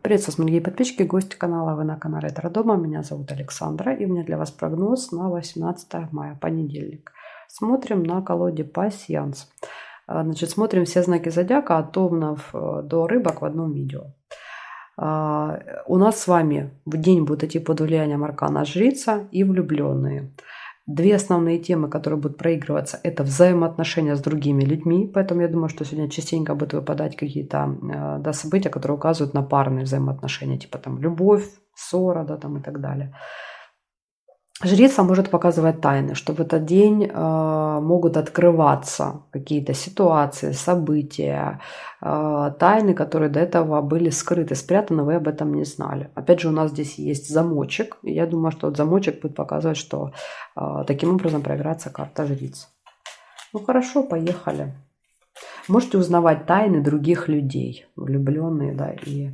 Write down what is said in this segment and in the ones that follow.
Приветствую, дорогие подписчики, гости канала. Вы на канале Таро-дома. Меня зовут Александра, и у меня для вас прогноз на 18 мая, понедельник. Смотрим на колоде пасьянс. Значит, смотрим все знаки зодиака от овнов до рыбок в одном видео. У нас с вами в день будут идти под влиянием аркана жрица и влюбленные. Две основные темы, которые будут проигрываться, это взаимоотношения с другими людьми. Поэтому я думаю, что сегодня частенько будут выпадать какие-то события, которые указывают на парные взаимоотношения, типа там любовь, ссора, да, там и так далее. Жрица может показывать тайны, что в этот день могут открываться какие-то ситуации, события, тайны, которые до этого были скрыты, спрятаны, вы об этом не знали. Опять же, у нас здесь есть замочек, и я думаю, что вот замочек будет показывать, что таким образом проиграется карта жриц. Ну хорошо, поехали. Можете узнавать тайны других людей, влюбленные, да, и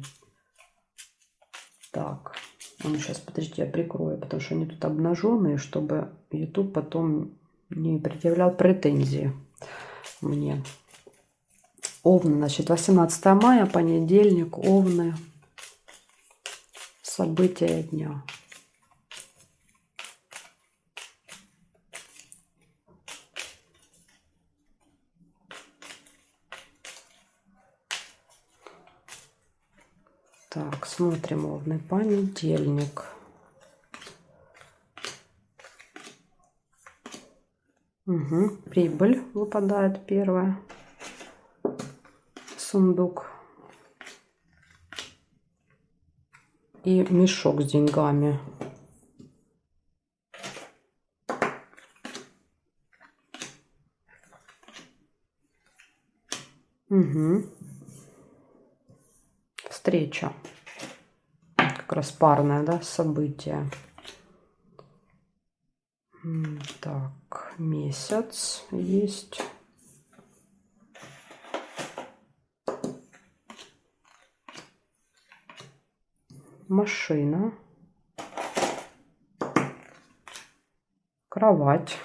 так. Ну, сейчас, подождите, я прикрою, потому что они тут обнаженные, чтобы YouTube потом не предъявлял претензии мне. Овны, значит, 18 мая, понедельник, овны, события дня. Так, смотрим овны, понедельник. Угу. Прибыль выпадает первая. Сундук. И мешок с деньгами. Угу. Встреча. Как раз парное, да, событие. Так, месяц есть. Машина. Кровать.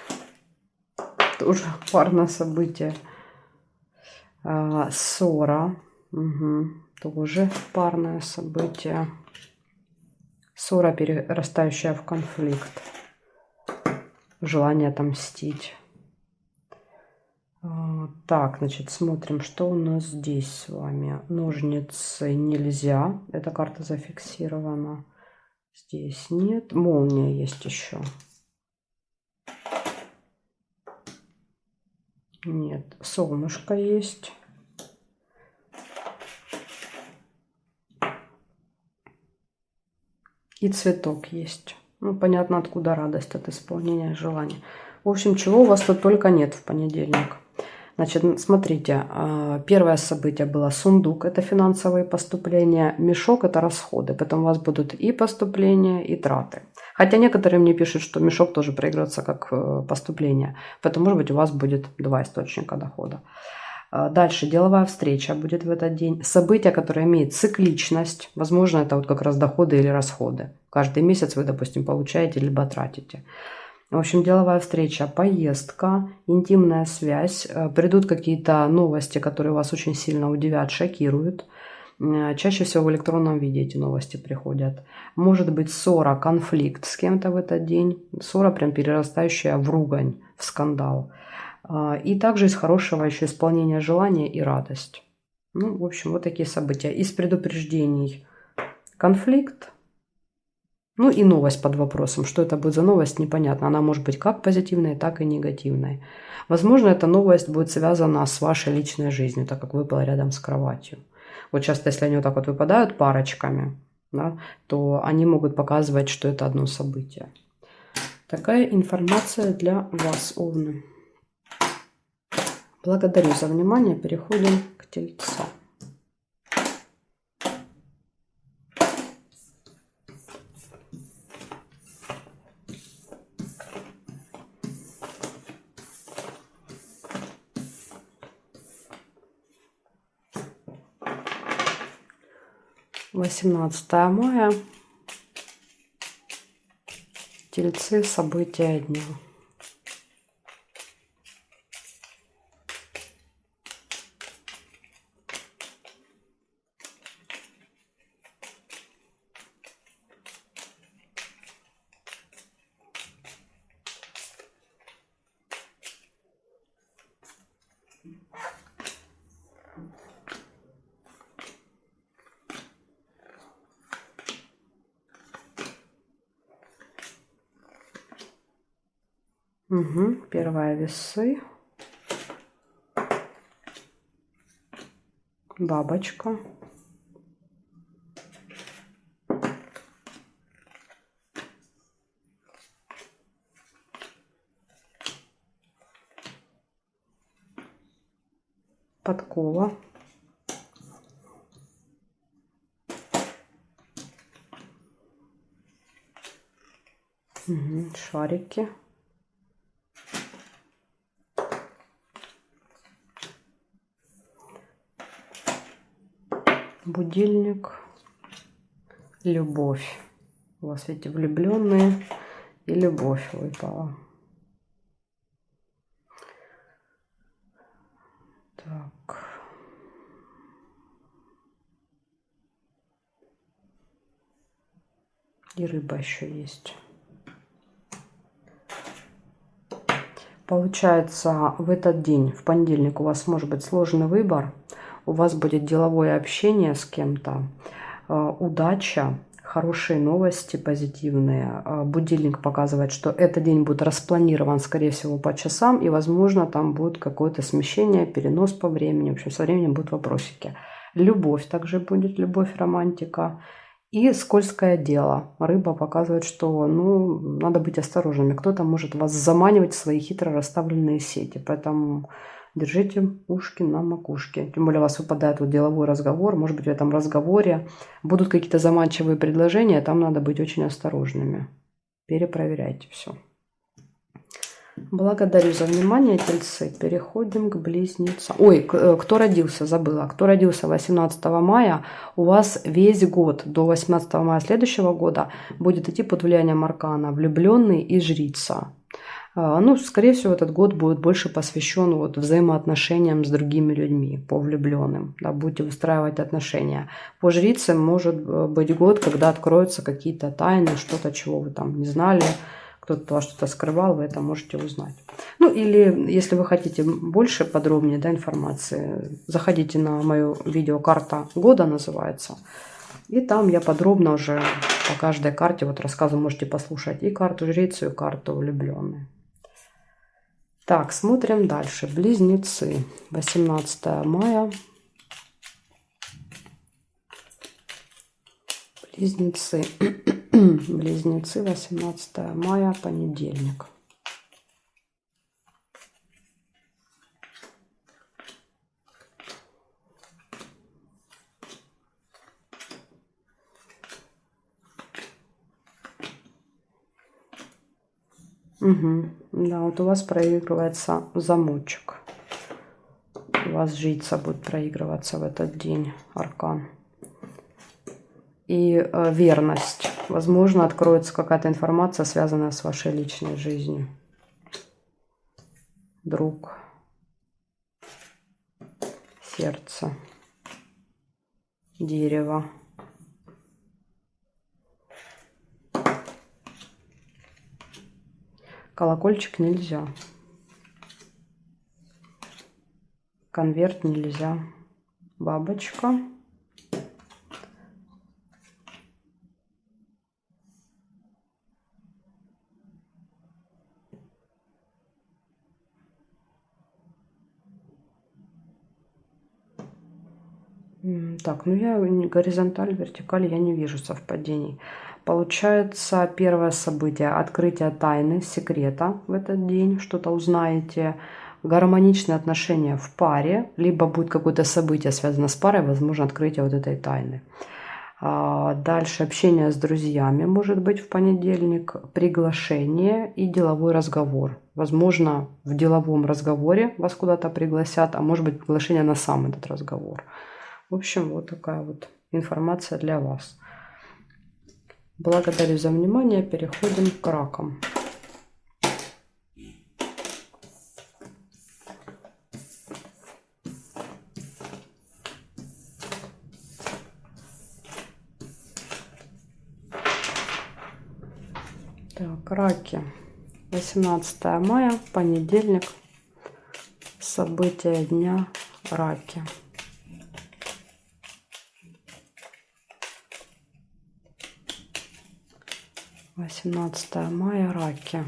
Тоже парное событие. Ссора. Угу. Тоже парное событие. Ссора, перерастающая в конфликт. Желание отомстить. Так, значит, смотрим, что у нас здесь с вами. Ножницы нельзя. Эта карта зафиксирована. Здесь нет. Молния есть еще. Нет. Солнышко есть. И цветок есть. Ну, понятно, откуда радость от исполнения желаний. В общем, чего у вас тут только нет в понедельник. Значит, смотрите, первое событие было сундук, это финансовые поступления, мешок это расходы, потом у вас будут и поступления, и траты. Хотя некоторые мне пишут, что мешок тоже проиграется как поступление, поэтому, может быть, у вас будет два источника дохода. Дальше деловая встреча будет в этот день. Событие, которое имеет цикличность, возможно, это вот как раз доходы или расходы. Каждый месяц вы, допустим, получаете либо тратите. В общем, деловая встреча, поездка, интимная связь, придут какие-то новости, которые вас очень сильно удивят, шокируют. Чаще всего в электронном виде эти новости приходят. Может быть ссора, конфликт с кем-то в этот день. Ссора прям перерастающая в ругань, в скандал. И также из хорошего еще исполнения желания и радость. Ну, в общем, вот такие события. Из предупреждений конфликт. Ну и новость под вопросом. Что это будет за новость, непонятно. Она может быть как позитивной, так и негативной. Возможно, эта новость будет связана с вашей личной жизнью, так как выпала рядом с кроватью. Вот часто, если они вот так вот выпадают парочками, да, то они могут показывать, что это одно событие. Такая информация для вас, овны. Благодарю за внимание. Переходим к Тельцам. — 18 мая. Тельцы. События дня. Угу. Первая весы. Бабочка. Подкова. Угу. Шарики. Будильник. Любовь. У вас эти влюбленные и любовь выпала. Так. И рыба еще есть. Получается, в этот день, в понедельник, у вас может быть сложный выбор. У вас будет деловое общение с кем-то, удача, хорошие новости, позитивные. Будильник показывает, что этот день будет распланирован, скорее всего, по часам. И, возможно, там будет какое-то смещение, перенос по времени. В общем, со временем будут вопросики. Любовь также будет, любовь, романтика. И скользкое дело. Рыба показывает, что надо быть осторожными. Кто-то может вас заманивать в свои хитро расставленные сети. Поэтому держите ушки на макушке. Тем более у вас выпадает вот деловой разговор. Может быть, в этом разговоре будут какие-то заманчивые предложения. Там надо быть очень осторожными. Перепроверяйте все. Благодарю за внимание, тельцы. Переходим к близнецам. Ой, кто родился, забыла. Кто родился 18 мая, у вас весь год до 18 мая следующего года будет идти под влиянием аркана влюбленный и жрица. Скорее всего, этот год будет больше посвящен вот взаимоотношениям с другими людьми, по влюбленным. Да, будете выстраивать отношения. По жрице может быть год, когда откроются какие-то тайны, что-то, чего вы там не знали. Кто-то вас что-то скрывал, вы это можете узнать. Или если вы хотите больше, подробнее информации, заходите на мое видео «Карта года» называется. И там я подробно уже по каждой карте рассказываю, можете послушать и карту жрицу, и карту влюбленной. Так, смотрим дальше. Близнецы. 18 мая. Близнецы. Близнецы, 18 мая, понедельник. Угу. Да, вот у вас проигрывается замочек. У вас жрица будет проигрываться в этот день, аркан. И верность. Возможно, откроется какая-то информация, связанная с вашей личной жизнью. Друг. Сердце. Дерево. Колокольчик нельзя. Конверт нельзя. Бабочка. Так, я горизонталь, вертикаль, я не вижу совпадений. Получается, первое событие – открытие тайны, секрета в этот день. Что-то узнаете. Гармоничные отношения в паре. Либо будет какое-то событие, связанное с парой, возможно, открытие вот этой тайны. Дальше общение с друзьями может быть в понедельник. Приглашение и деловой разговор. Возможно, в деловом разговоре вас куда-то пригласят, а может быть, приглашение на сам этот разговор. В общем, вот такая вот информация для вас. Благодарю за внимание. Переходим к ракам. Так, раки. 18 мая, понедельник. События дня. Раки. — 18 мая, раки.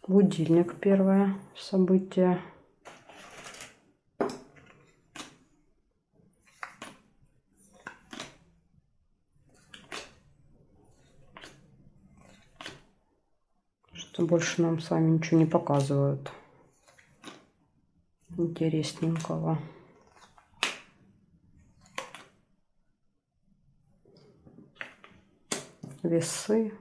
Будильник, первое событие. Что больше нам с вами ничего не показывают интересненького. Весы.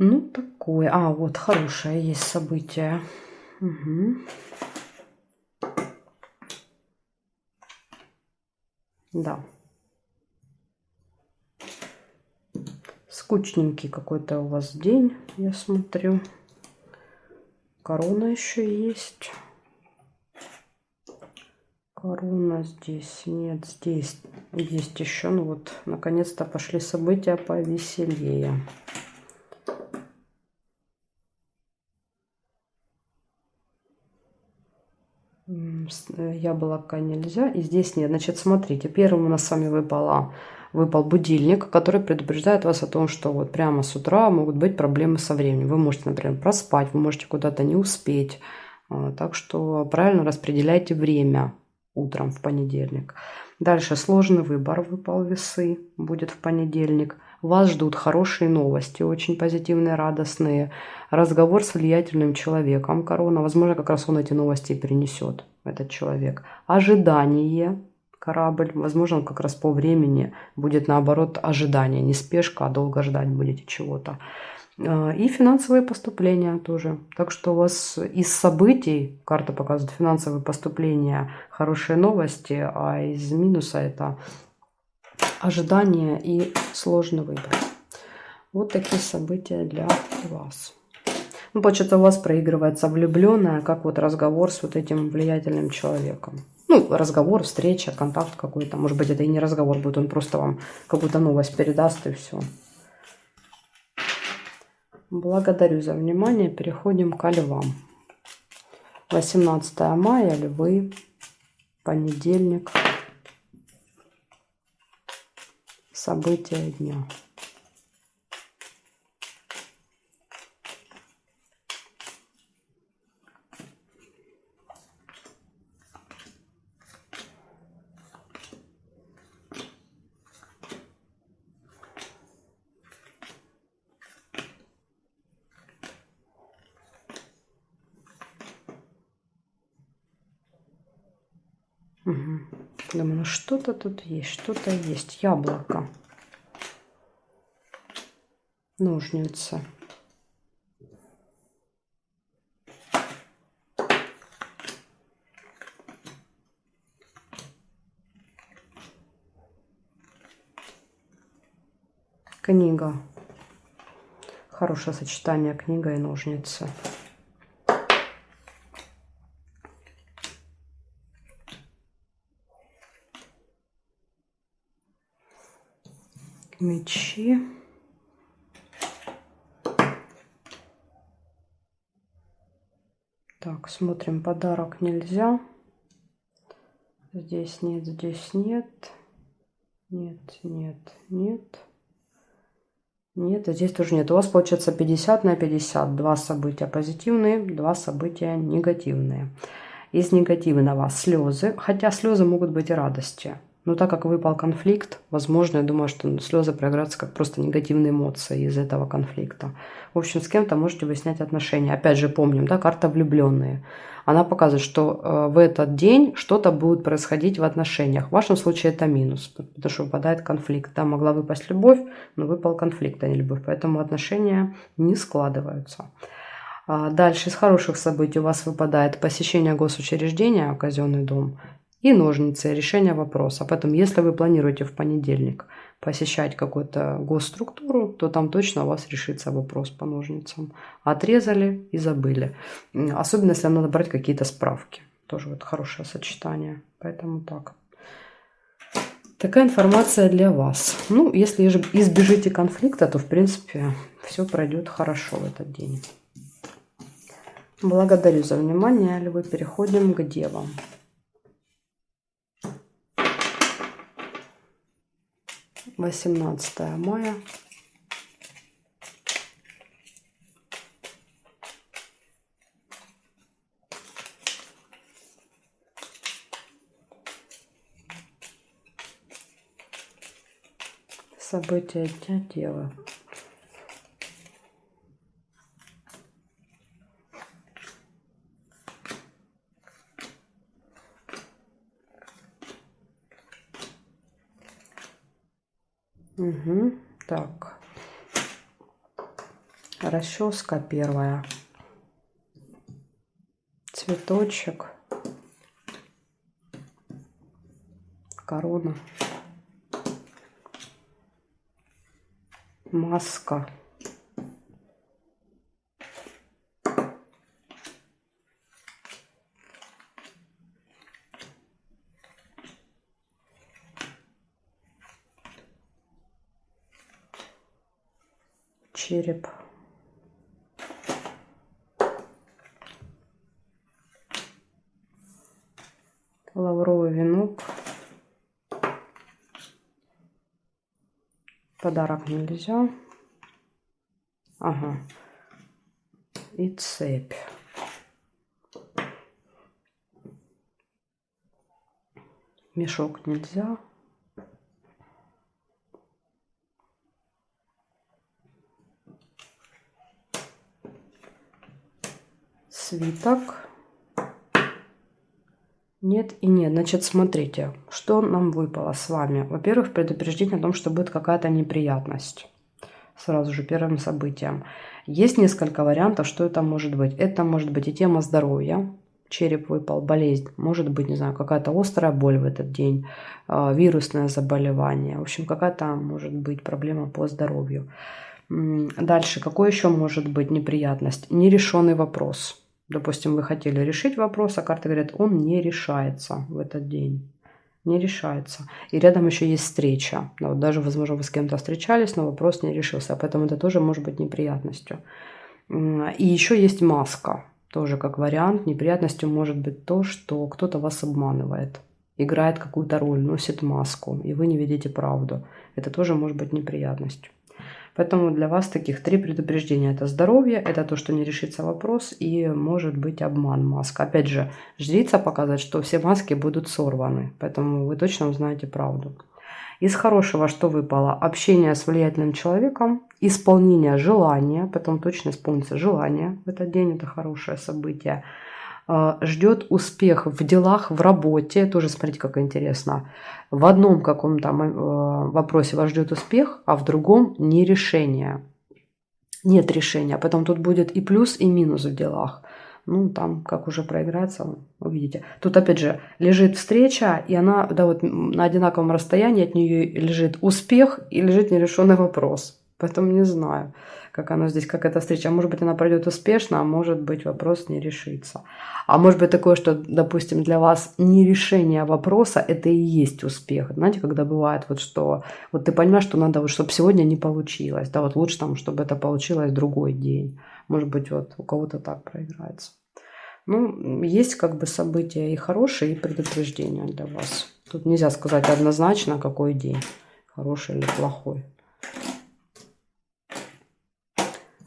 Ну, такое. А, вот хорошее есть событие. Угу. Да. Скучненький какой-то у вас день, я смотрю. Корона еще есть. Корона здесь нет, здесь есть еще. Ну вот, наконец-то пошли события повеселее. Яблоко нельзя. И здесь нет. Значит, смотрите, первым у нас с вами выпал будильник, который предупреждает вас о том, что вот прямо с утра могут быть проблемы со временем. Вы можете, например, проспать, вы можете куда-то не успеть. Так что правильно распределяйте время утром в понедельник. Дальше сложный выбор выпал, весы, будет в понедельник. Вас ждут хорошие новости, очень позитивные, радостные. Разговор с влиятельным человеком, корона. Возможно, как раз он эти новости и перенесет, этот человек. Ожидание, корабль. Возможно, он как раз по времени будет наоборот ожидание. Не спешка, а долго ждать будете чего-то. И финансовые поступления тоже. Так что у вас из событий, карта показывает финансовые поступления, хорошие новости, а из минуса это ожидание и сложный выбор. Вот такие события для вас. Ну, получается, у вас проигрывается влюбленная, как вот разговор с вот этим влиятельным человеком. Ну, разговор, встреча, контакт какой-то. Может быть, это и не разговор будет, он просто вам какую-то новость передаст и все. Благодарю за внимание. Переходим к львам. 18 мая, львы, понедельник. События дня. Угу. Думаю, ну что-то тут есть, что-то есть. Яблоко. Ножницы. Книга. Хорошее сочетание книга и ножницы. Мечи. Так, смотрим, подарок нельзя. Здесь нет, здесь нет. Нет, нет, нет. Нет, здесь тоже нет. У вас получается 50 на 50. Два события позитивные, два события негативные. Из негативного слезы. Хотя слезы могут быть и радости. Но так как выпал конфликт, возможно, я думаю, что слезы проиграются как просто негативные эмоции из этого конфликта. В общем, с кем-то можете выяснять отношения. Опять же, помним, да, карта влюбленные. Она показывает, что в этот день что-то будет происходить в отношениях. В вашем случае это минус, потому что выпадает конфликт. Там могла выпасть любовь, но выпал конфликт, а не любовь. Поэтому отношения не складываются. Дальше из хороших событий у вас выпадает посещение госучреждения, казенный дом, и ножницы, решение вопроса. Поэтому, если вы планируете в понедельник посещать какую-то госструктуру, то там точно у вас решится вопрос по ножницам. Отрезали и забыли. Особенно, если вам надо брать какие-то справки. Тоже вот хорошее сочетание. Поэтому так. Такая информация для вас. Ну, если избежите конфликта, то, в принципе, все пройдет хорошо в этот день. Благодарю за внимание, львы. Переходим к девам. — 18 мая. События дня Девы. Угу. Так. Расческа первая. Цветочек. Корона. Маска. Череп. Лавровый венок. Подарок нельзя. Ага. И цепь. Мешок нельзя. Свиток. Нет и нет. Значит, смотрите, что нам выпало с вами. Во-первых, предупреждение о том, что будет какая-то неприятность. Сразу же первым событием. Есть несколько вариантов, что это может быть. Это может быть и тема здоровья. Череп выпал, болезнь. Может быть, не знаю, какая-то острая боль в этот день. Вирусное заболевание. В общем, какая-то может быть проблема по здоровью. Дальше, какой еще может быть неприятность? Нерешенный вопрос. Допустим, вы хотели решить вопрос, а карты говорят, он не решается в этот день. Не решается. И рядом еще есть встреча. Да, вот даже, возможно, вы с кем-то встречались, но вопрос не решился. Поэтому это тоже может быть неприятностью. И еще есть маска. Тоже как вариант. Неприятностью может быть то, что кто-то вас обманывает. Играет какую-то роль, носит маску. И вы не видите правду. Это тоже может быть неприятностью. Поэтому для вас таких 3 предупреждения. Это здоровье, это то, что не решится вопрос, и может быть обман, маска. Опять же, жрица показывает, что все маски будут сорваны, поэтому вы точно узнаете правду. Из хорошего что выпало? Общение с влиятельным человеком, исполнение желания, потом точно исполнится желание в этот день, это хорошее событие. Ждет успех в делах, в работе. Тоже смотрите, как интересно. В одном каком-то вопросе вас ждет успех, а в другом не решение. Нет решения. Потом тут будет и плюс, и минус в делах. Ну, там, как уже проиграется, увидите. Тут, опять же, лежит встреча, и она, да, вот на одинаковом расстоянии от нее лежит успех и лежит нерешенный вопрос. Поэтому не знаю, как оно здесь, как эта встреча. Может быть, она пройдет успешно, а может быть, вопрос не решится. А может быть такое, что, допустим, для вас нерешение вопроса – это и есть успех. Знаете, когда бывает вот что, вот ты понимаешь, что надо, вот, чтобы сегодня не получилось, да, вот лучше там, чтобы это получилось другой день. Может быть, вот у кого-то так проиграется. Ну, есть как бы события и хорошие, и предупреждения для вас. Тут нельзя сказать однозначно, какой день, хороший или плохой.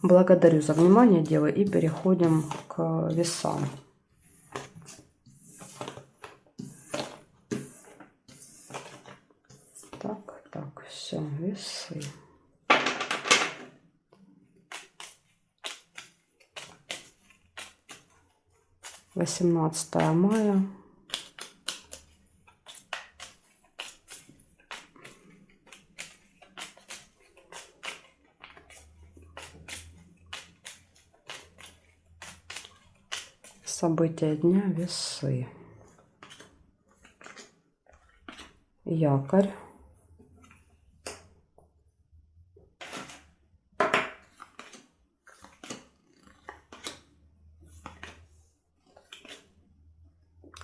Благодарю за внимание, девы, и переходим к весам. Так, все, весы. Восемнадцатое мая. События дня весы. Якорь.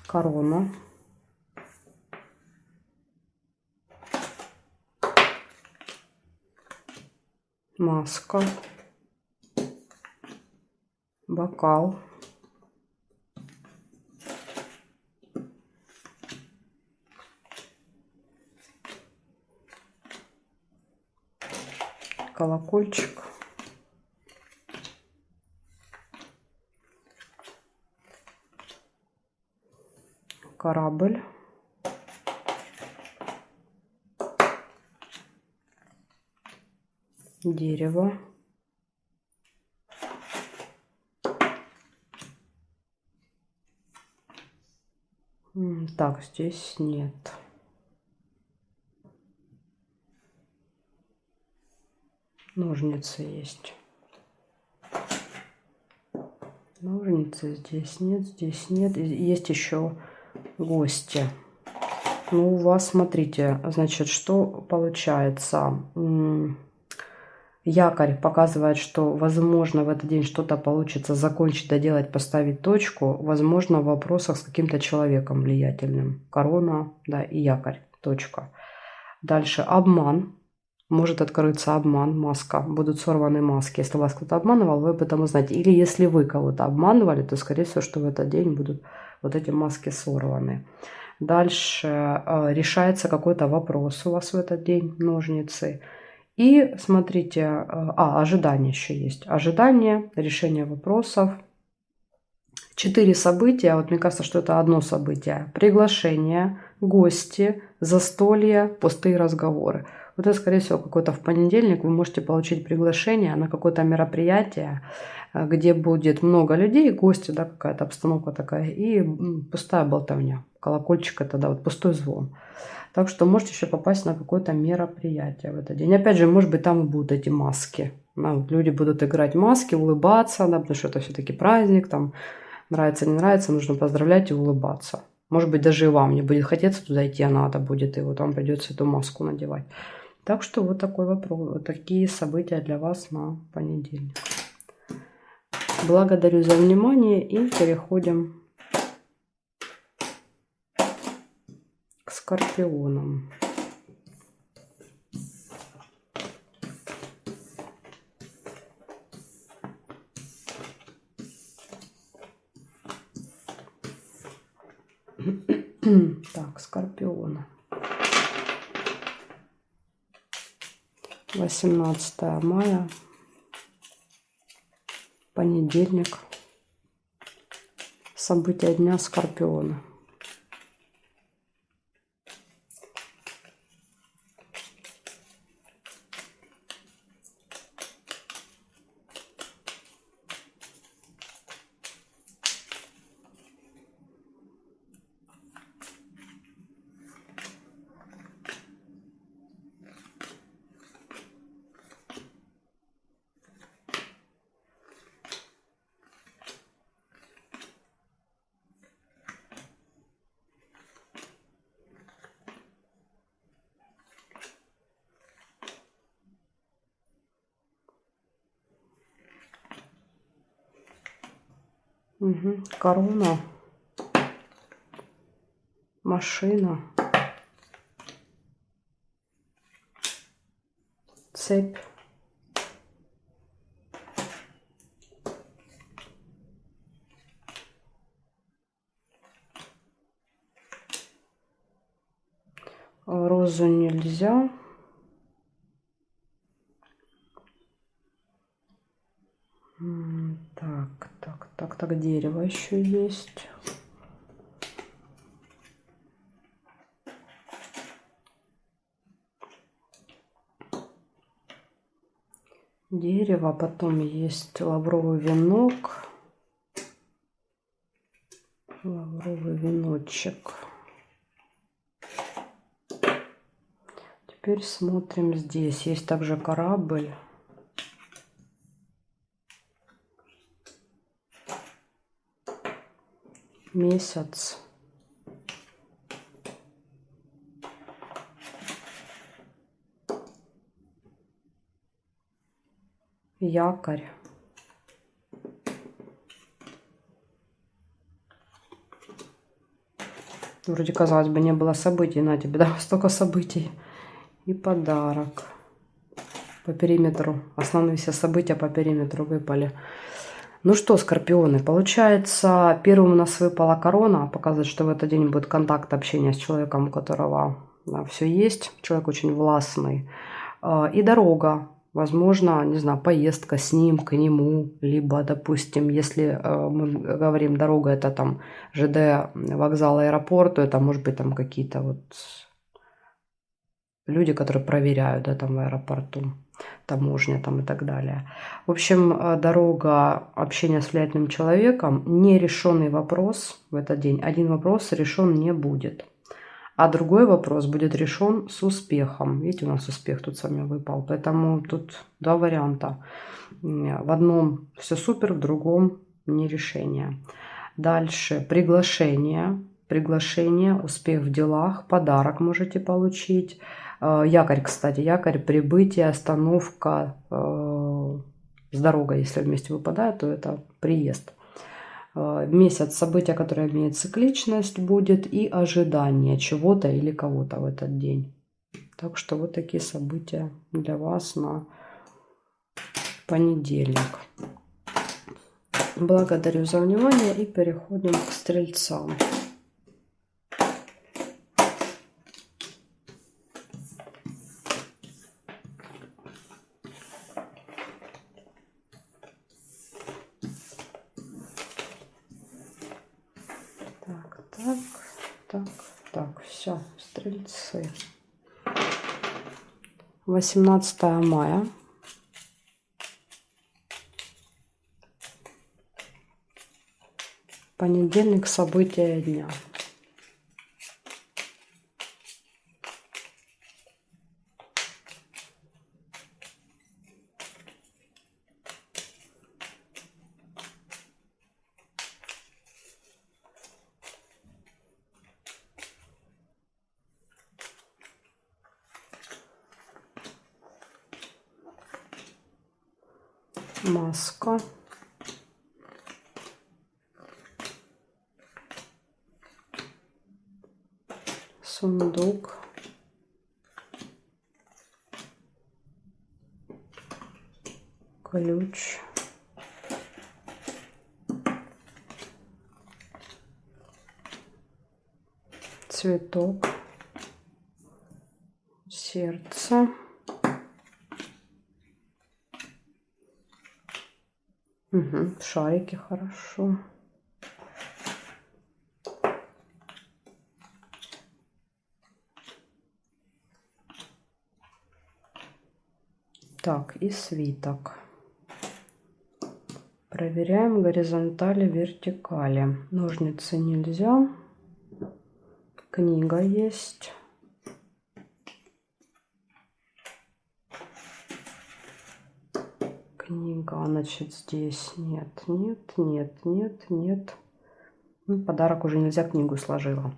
Корона. Маска. Бокал. Колокольчик. Корабль. дерево. Так, здесь нет. Ножницы есть. Ножницы здесь нет, здесь нет. Есть еще гости. Ну, у вас, смотрите, значит, что получается? Якорь показывает, что, возможно, в этот день что-то получится закончить, доделать, поставить точку. Возможно, в вопросах с каким-то человеком влиятельным. Корона, да, и якорь, точка. Дальше обман. Может открыться обман, маска. Будут сорваны маски. Если вас кто-то обманывал, вы об этом узнаете. Или если вы кого-то обманывали, то, скорее всего, что в этот день будут вот эти маски сорваны. Дальше решается какой-то вопрос у вас в этот день, ножницы. И смотрите, ожидание еще есть. Ожидание, решение вопросов. 4 события. Вот мне кажется, что это одно событие. Приглашение, гости, застолье, пустые разговоры. Вот это, скорее всего, какой-то в понедельник вы можете получить приглашение на какое-то мероприятие, где будет много людей, гости, да, какая-то обстановка такая, и пустая болтовня. Колокольчик это, да, вот пустой звон. Так что можете еще попасть на какое-то мероприятие в этот день. Опять же, может быть, там и будут эти маски. Люди будут играть маски, улыбаться, да, потому что это все-таки праздник, там нравится, не нравится, нужно поздравлять и улыбаться. Может быть, даже и вам не будет хотеться туда идти, а надо будет, и вот вам придется эту маску надевать. Так что вот такой вопрос, вот такие события для вас на понедельник. Благодарю за внимание и переходим к скорпионам. Так, скорпионы. 18 мая, понедельник. События дня скорпиона. Угу. Корона, машина, цепь, розу нельзя. Так, дерево еще есть. Дерево, потом есть лавровый венок. Лавровый веночек. Теперь смотрим здесь. Есть также корабль. Месяц. Якорь. Вроде, казалось бы, не было событий. На тебе, да, столько событий. И подарок. По периметру. Основные все события по периметру выпали. Ну что, скорпионы, получается, первым у нас выпала корона. Показывает, что в этот день будет контакт, общение с человеком, у которого все есть. Человек очень властный. И дорога. Возможно, не знаю, поездка с ним, к нему. Либо, допустим, если мы говорим, дорога это там ЖД, вокзал, аэропорт, то это может быть там какие-то вот люди, которые проверяют, да, там в аэропорту, таможня там и так далее. В общем, дорога общения с влиятельным человеком, нерешенный вопрос в этот день. Один вопрос решен не будет. А другой вопрос будет решен с успехом. Видите, у нас успех тут с вами выпал. Поэтому тут два варианта. В одном все супер, в другом не решение. Дальше приглашение. Приглашение, успех в делах, подарок можете получить. Якорь, кстати, якорь, прибытие, остановка с дорогой, если вместе выпадает, то это приезд. Месяц, события, которые имеют цикличность, будет и ожидание чего-то или кого-то в этот день. Так что вот такие события для вас на понедельник. Благодарю за внимание и переходим к стрельцам. Так, все, стрельцы. 18 мая. Понедельник, события дня. Маска. Сундук. Ключ. Цветок. Сердце. Угу, шарики хорошо. Так, и свиток. Проверяем горизонтали, вертикали. Ножницы нельзя. Книга есть. Книга, значит, здесь нет. Ну, подарок уже нельзя, книгу сложила.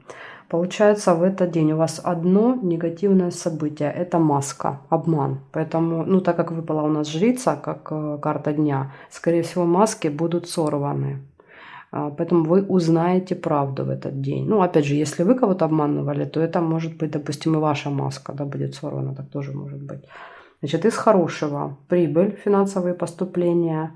Получается, в этот день у вас одно негативное событие. Это маска, обман. Поэтому, ну, так как выпала у нас жрица, как карта дня, скорее всего, маски будут сорваны. Поэтому вы узнаете правду в этот день. Ну, опять же, если вы кого-то обманывали, то это может быть, допустим, и ваша маска, да, будет сорвана. Так тоже может быть. Значит, из хорошего: прибыль, финансовые поступления,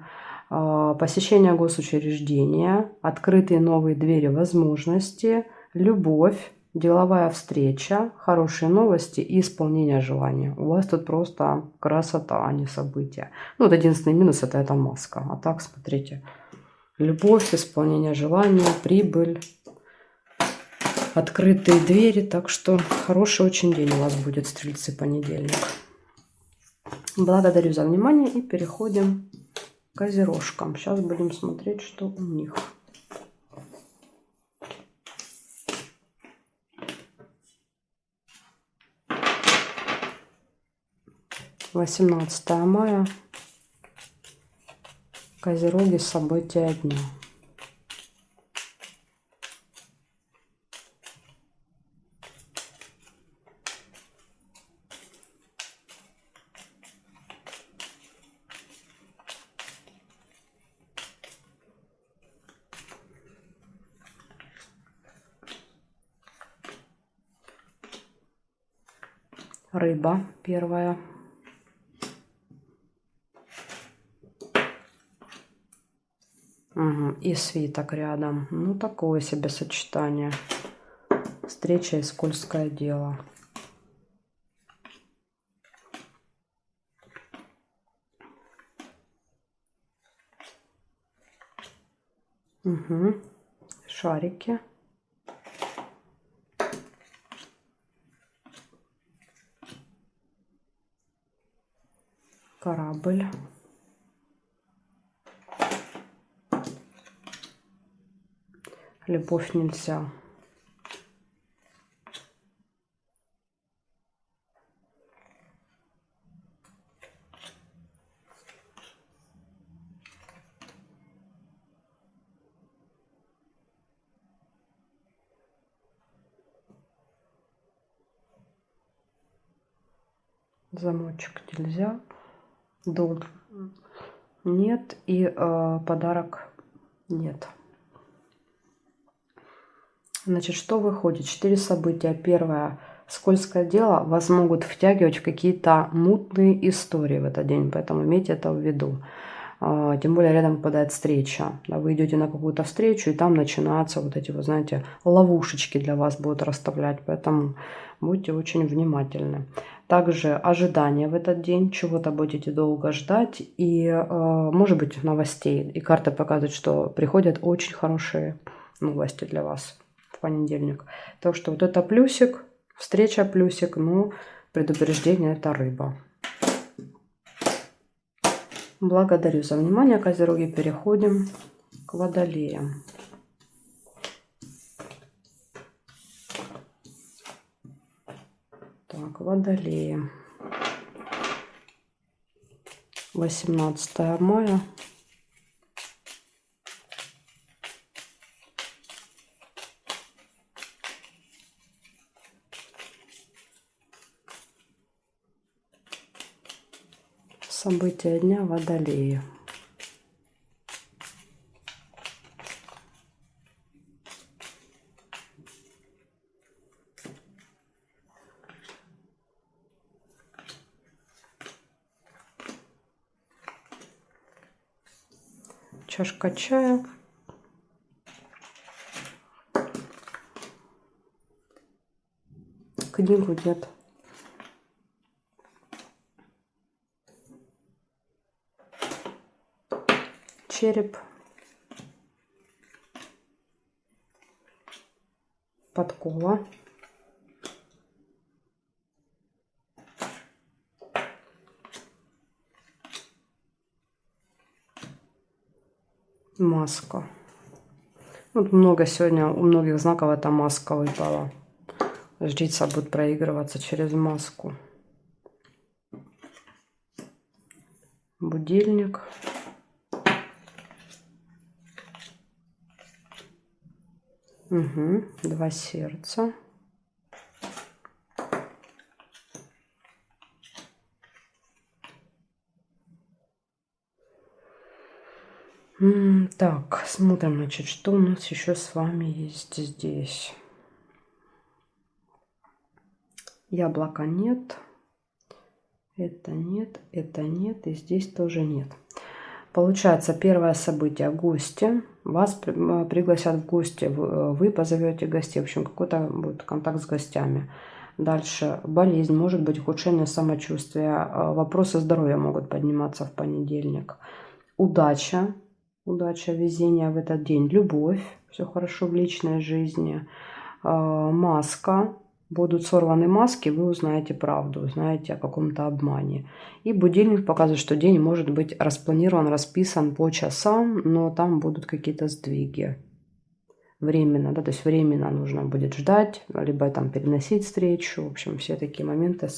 посещение госучреждения, открытые новые двери возможности, любовь, деловая встреча, хорошие новости и исполнение желания. У вас тут просто красота, а не события. Ну, вот единственный минус — это эта маска. А так, смотрите, любовь, исполнение желания, прибыль, открытые двери. Так что хороший очень день у вас будет, стрельцы, понедельник. Благодарю за внимание и переходим к козерожкам. Сейчас будем смотреть, что у них. (18 мая). Козероги, события дня. Рыба первая. Угу. И свиток рядом. Ну, такое себе сочетание. Встреча и скользкое дело. Угу. Шарики. Корабль. Любовь нельзя. Замочек нельзя. Долг нет. И подарок нет. Значит, что выходит? 4 события. Первое. Скользкое дело вас могут втягивать в какие-то мутные истории в этот день. Поэтому имейте это в виду. Тем более рядом попадает встреча. Да, вы идете на какую-то встречу, и там начинаются вот эти, вы знаете, ловушечки для вас будут расставлять. Поэтому будьте очень внимательны. Также ожидания в этот день. Чего-то будете долго ждать. И, может быть, новостей. И карты показывают, что приходят очень хорошие новости для вас в понедельник. Так что вот это плюсик. Встреча плюсик. Но предупреждение — это рыба. Благодарю за внимание, Козероги. Переходим к Водолеям. Так, Водолеи. 18 мая. События дня — Водолеи. Чашка чая. Книгу нет. Череп. Подкова. Маска. Вот много сегодня у многих знаков эта маска выпала. Жрица будет проигрываться через маску. Будильник. Угу. 2 сердца. Так, смотрим, значит, что у нас еще с вами есть здесь. Яблока нет. Это нет, это нет. И здесь тоже нет. Получается, первое событие — гости. Вас пригласят в гости. Вы позовете гостей. В общем, какой-то будет контакт с гостями. Дальше болезнь, может быть ухудшение самочувствия. Вопросы здоровья могут подниматься в понедельник. Удача. Удача, везение в этот день. Любовь. Все хорошо в личной жизни. Маска. Будут сорваны маски, вы узнаете правду, узнаете о каком-то обмане. И будильник показывает, что день может быть распланирован, расписан по часам, но там будут какие-то сдвиги. Временно, да, то есть временно нужно будет ждать, либо там переносить встречу. В общем, все такие моменты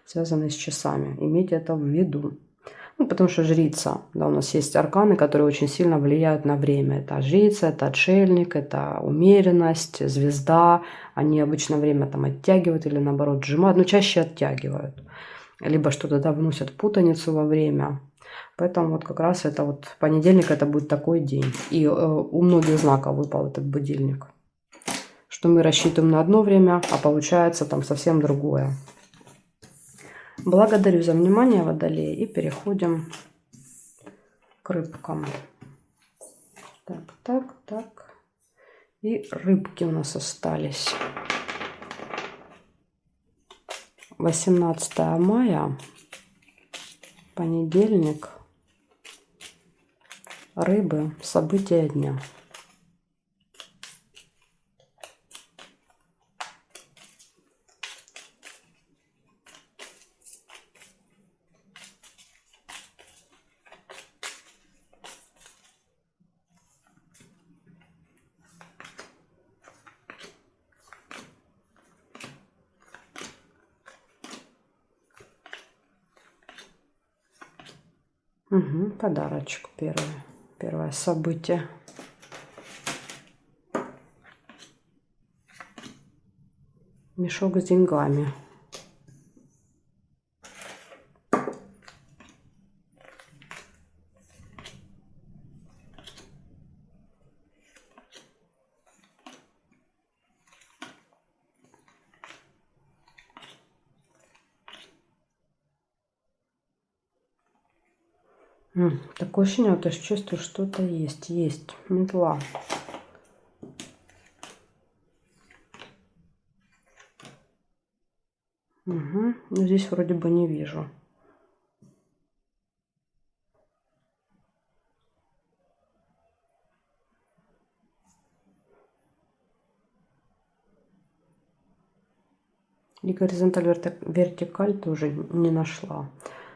связаны с часами. Имейте это в виду. Ну, потому что жрица, да, у нас есть арканы, которые очень сильно влияют на время. Это жрица, это отшельник, это умеренность, звезда. Они обычно время там оттягивают или наоборот сжимают, но чаще оттягивают. Либо что-то, да, вносят путаницу во время. Поэтому вот как раз это вот понедельник, это будет такой день. И у многих знаков выпал этот будильник. Что мы рассчитываем на одно время, а получается там совсем другое. Благодарю за внимание, Водолеи. И переходим к рыбкам. Так, так, так. И рыбки у нас остались. 18 мая. Понедельник. Рыбы. События дня. Угу, подарочек первый. Первое событие. Мешок с деньгами. Такое ощущение, вот я чувствую, что-то есть. Есть метла. Угу. Но здесь вроде бы не вижу. И горизонталь, вертикаль тоже не нашла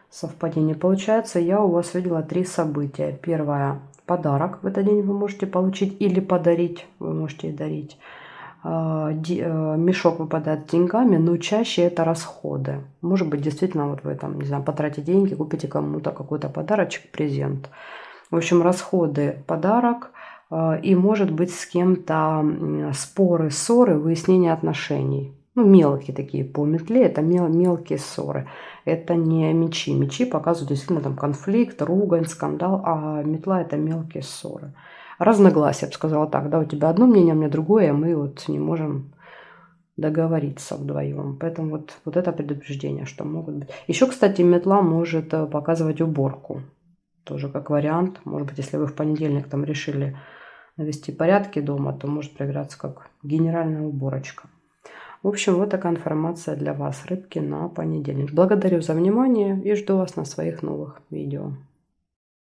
совпадение. Получается, я у вас видела 3 события. Первое, подарок в этот день вы можете получить или подарить. Вы можете и дарить. Мешок выпадает с деньгами, но чаще это расходы. Может быть, действительно, вот вы там, не знаю, потратите деньги, купите кому-то какой-то подарочек, презент. В общем, расходы, подарок. И может быть с кем-то споры, ссоры, выяснение отношений. Ну, мелкие такие по метле, это мелкие ссоры. Это не мечи. Мечи показывают действительно там конфликт, ругань, скандал, а метла это мелкие ссоры. Разногласия, я бы сказала так, да, у тебя одно мнение, у меня другое, а мы вот не можем договориться вдвоем. Поэтому вот это предупреждение, что могут быть. Еще, кстати, метла может показывать уборку. Тоже как вариант. Может быть, если вы в понедельник там решили навести порядки дома, то может проиграться как генеральная уборочка. В общем, вот такая информация для вас, рыбки, на понедельник. Благодарю за внимание и жду вас на своих новых видео.